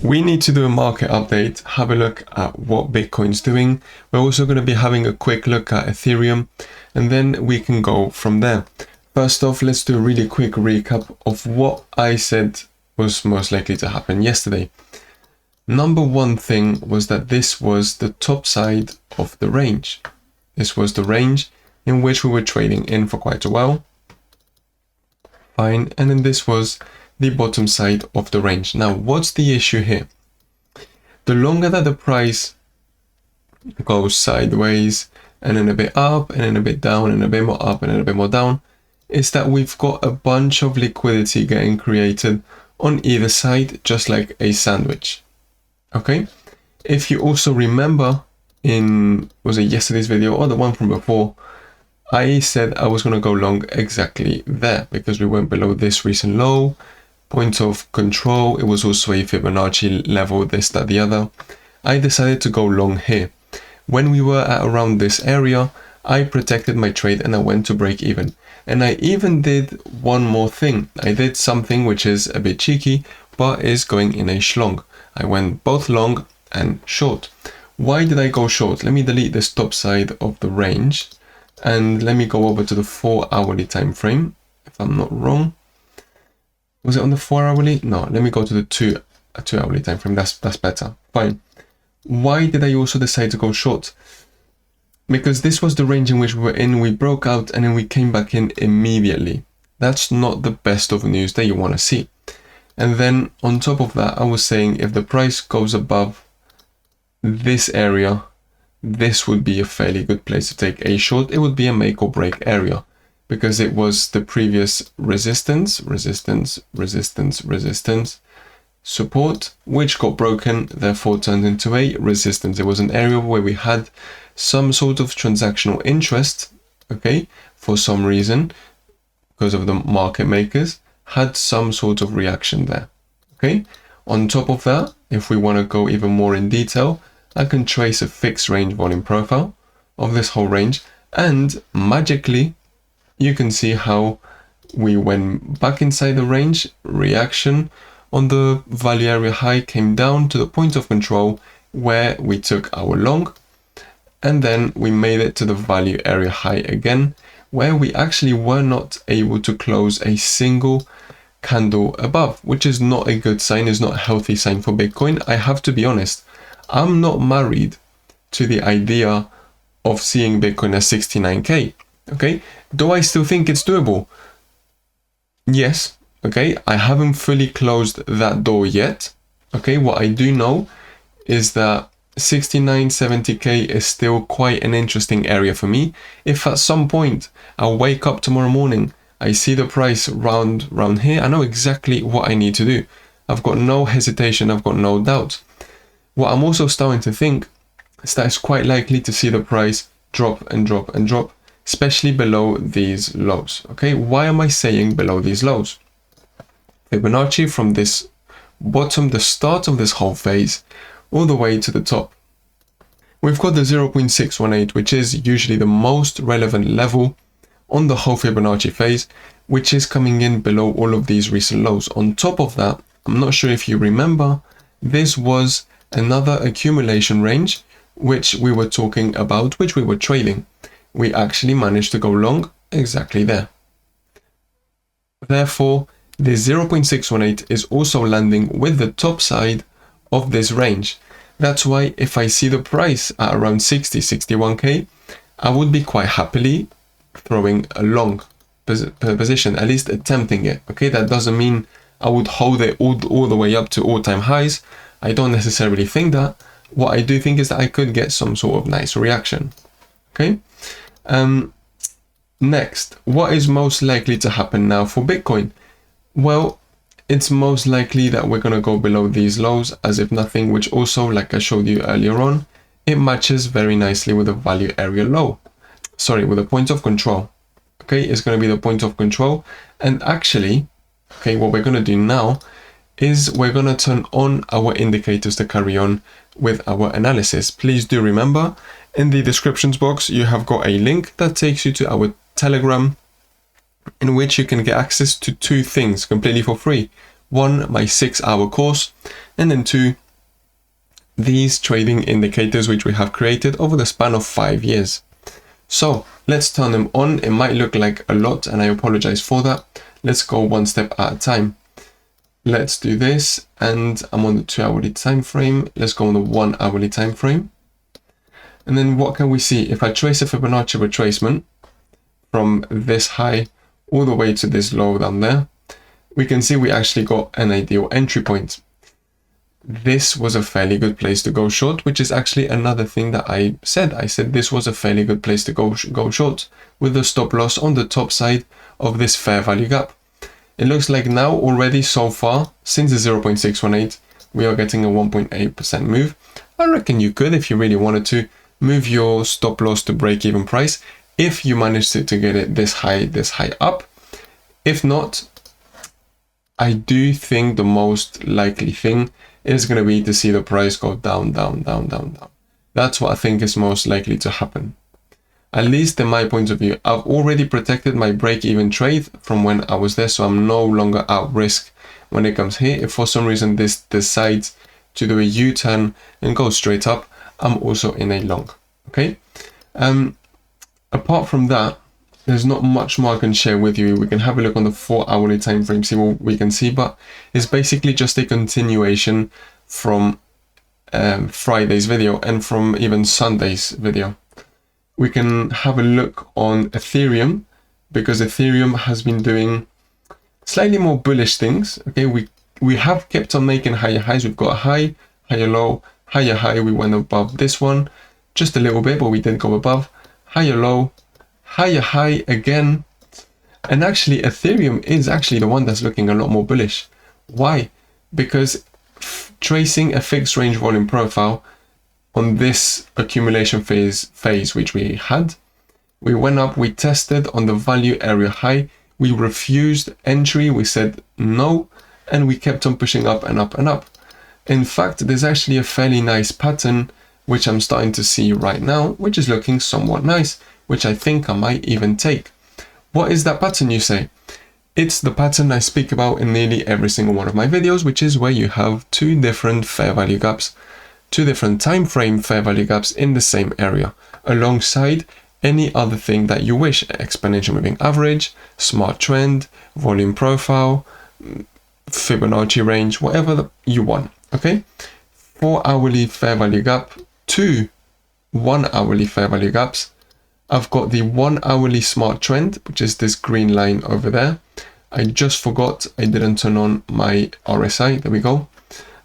We need to do a market update, have a look at what Bitcoin's doing. We're also going to be having a quick look at Ethereum, and then we can go from there. First off, let's do a really quick recap of what I said was most likely to happen yesterday. Number one thing was that this was the top side of the range. This was the range in which we were trading in for quite a while. Fine, and then this was the bottom side of the range. Now, what's the issue here? The longer that the price goes sideways and then a bit up and then a bit down and a bit more up and then a bit more down, is that we've got a bunch of liquidity getting created on either side, just like a sandwich. Okay, if you also remember was it yesterday's video or the one from before, I said I was going to go long exactly there because we went below this recent low, point of control. It was also a Fibonacci level, this, that, the other. I decided to go long here. When we were at around this area, I protected my trade and I went to break even. And I even did one more thing. I did something which is a bit cheeky, but is going in a schlong. I went both long and short. Why did I go short? Let me delete this top side of the range and let me go over to the 4 hourly time frame, if I'm not wrong. Was it on the 4 hourly? No, let me go to the 2 hourly time frame. That's better. Fine. Why did I also decide to go short? Because this was the range in which we were in, we broke out and then we came back in immediately. That's not the best of news that you want to see. And then on top of that, I was saying if the price goes above this area, this would be a fairly good place to take a short. It would be a make or break area because it was the previous resistance, support, which got broken, therefore turned into a resistance. It was an area where we had some sort of transactional interest, okay, for some reason, because of the market makers, had some sort of reaction there, okay? On top of that, if we want to go even more in detail, I can trace a fixed range volume profile of this whole range, and magically, you can see how we went back inside the range, reaction on the value area high came down to the point of control where we took our long, and then we made it to the value area high again, where we actually were not able to close a single candle above, which is not a good sign, is not a healthy sign for Bitcoin. I have to be honest, I'm not married to the idea of seeing Bitcoin at 69k, okay? Do I still think it's doable? Yes, okay? I haven't fully closed that door yet, okay? What I do know is that 69, 70k is still quite an interesting area for me. If at some point I wake up tomorrow morning, I see the price round here, I know exactly what I need to do. I've got no hesitation, I've got no doubt. What I'm also starting to think is that it's quite likely to see the price drop and drop and drop, especially below these lows, okay? Why am I saying below these lows? Fibonacci from this bottom, the start of this whole phase, all the way to the top. We've got the 0.618, which is usually the most relevant level on the whole Fibonacci phase, which is coming in below all of these recent lows. On top of that, I'm not sure if you remember, this was another accumulation range, which we were talking about, which we were trading. We actually managed to go long exactly there. Therefore, the 0.618 is also landing with the top side of this range. That's why if I see the price at around 60, 61k, I would be quite happily throwing a long position, at least attempting it, okay? That doesn't mean I would hold it all the way up to all-time highs. I don't necessarily think that. What I do think is that I could get some sort of nice reaction, okay? Next, what is most likely to happen now for Bitcoin? Well, it's most likely that we're going to go below these lows as if nothing, which also, like I showed you earlier on, it matches very nicely with the value area low. Sorry, with the point of control. Okay, it's going to be the point of control. And actually, okay, what we're going to do now is we're going to turn on our indicators to carry on with our analysis. Please do remember, in the descriptions box, you have got a link that takes you to our Telegram, in which you can get access to 2 things completely for free. One, my 6-hour course, And then 2, these trading indicators which we have created over the span of 5 years. So let's turn them on. It might look like a lot, and I apologize for that. Let's go one step at a time. Let's do this, and I'm on the 2 hourly time frame. Let's go on the 1 hourly time frame. And then what can we see? If I trace a Fibonacci retracement from this high all the way to this low down there, we can see we actually got an ideal entry point. This was a fairly good place to go short, which is actually another thing that I said. I said this was a fairly good place to go short with the stop loss on the top side of this fair value gap. It looks like now already so far, since the 0.618, we are getting a 1.8% move. I reckon you could, if you really wanted to, move your stop loss to break even price if you managed to get it this high up. If not, I do think the most likely thing is going to be to see the price go down. That's what I think is most likely to happen. At least in my point of view, I've already protected my break-even trade from when I was there, so I'm no longer at risk when it comes here. If for some reason this decides to do a U-turn and go straight up, I'm also in a long, okay? Apart from that, there's not much more I can share with you. We can have a look on the 4 hourly time frame, see what we can see, but it's basically just a continuation from Friday's video and from even Sunday's video. We can have a look on Ethereum, because Ethereum has been doing slightly more bullish things. Okay, we have kept on making higher highs. We've got a high, higher low, higher high. We went above this one just a little bit, but we did go above. Higher low, higher high again. And actually Ethereum is actually the one that's looking a lot more bullish. Why? Because tracing a fixed range volume profile on this accumulation phase which we had, we went up, we tested on the value area high, we refused entry, we said no, and we kept on pushing up and up and up. In fact, there's actually a fairly nice pattern which I'm starting to see right now, which is looking somewhat nice, which I think I might even take. What is that pattern, you say? It's the pattern I speak about in nearly every single one of my videos, which is where you have 2 different fair value gaps, 2 different time frame fair value gaps in the same area, alongside any other thing that you wish: exponential moving average, smart trend, volume profile, Fibonacci range, whatever you want. Okay, 4 hourly fair value gap, 2 1 hourly fair value gaps. I've got the 1 hourly smart trend, which is this green line over there. I just forgot I didn't turn on my RSI. There we go.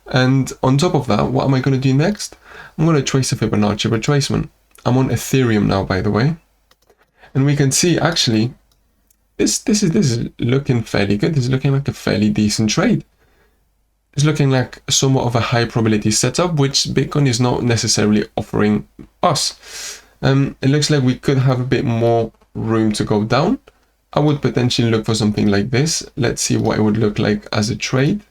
And on top of that, what am I going to do next? I'm going to trace a Fibonacci retracement. I'm on Ethereum now, by the way. And we can see actually, this is looking fairly good. This is looking like a fairly decent trade. It's looking like somewhat of a high probability setup, which Bitcoin is not necessarily offering us. It looks like we could have a bit more room to go down. I would potentially look for something like this. Let's see what it would look like as a trade.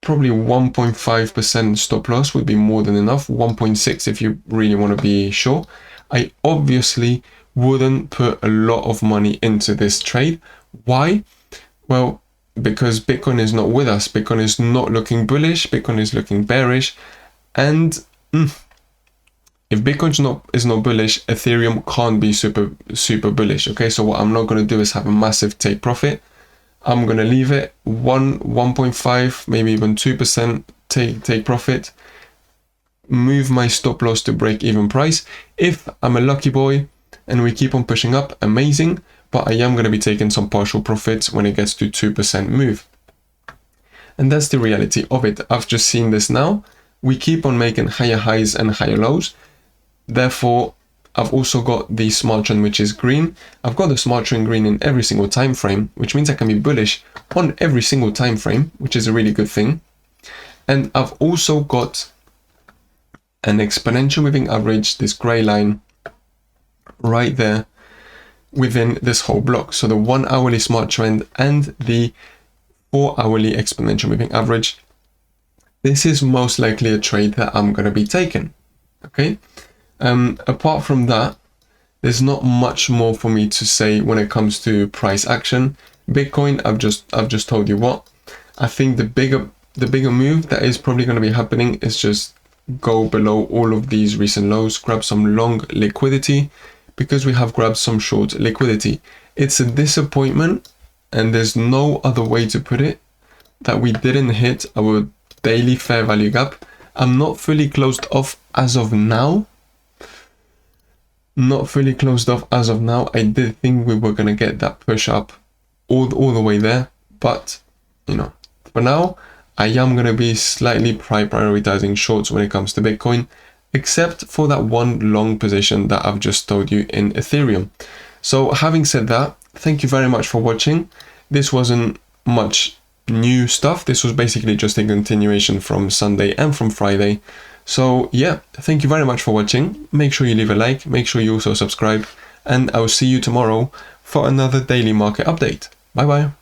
Probably 1.5% stop loss would be more than enough. 1.6 if you really want to be sure. I obviously wouldn't put a lot of money into this trade. Why? Well, because Bitcoin is not with us. Bitcoin is not looking bullish. Bitcoin is looking bearish. And if Bitcoin is not bullish, Ethereum can't be super bullish. Okay, so what I'm not going to do is have a massive take profit. I'm going to leave it 1.5, maybe even 2% take profit. Move my stop loss to break even price. If I'm a lucky boy and we keep on pushing up, amazing. But I am going to be taking some partial profits when it gets to 2% move. And that's the reality of it. I've just seen this now. We keep on making higher highs and higher lows. Therefore, I've also got the smart trend, which is green. I've got the smart trend green in every single time frame, which means I can be bullish on every single time frame, which is a really good thing. And I've also got an exponential moving average, this gray line right there within this whole block. So the 1 hourly smart trend and the 4 hourly exponential moving average. This is most likely a trade that I'm going to be taking. Okay. Apart from that, there's not much more for me to say when it comes to price action. Bitcoin, I've just told you what. I think the the bigger move that is probably going to be happening is just go below all of these recent lows, grab some long liquidity, because we have grabbed some short liquidity. It's a disappointment, and there's no other way to put it, that we didn't hit our daily fair value gap. I'm not fully closed off as of now. Not fully closed off as of now. I did think we were going to get that push up all the way there, but you know, for now I am going to be slightly prioritizing shorts when it comes to Bitcoin, except for that one long position that I've just told you in Ethereum. So having said that, thank you very much for watching. This wasn't much new stuff. This was basically just a continuation from Sunday and from Friday. So yeah, thank you very much for watching. Make sure you leave a like, make sure you also subscribe, and I will see you tomorrow for another daily market update. Bye bye.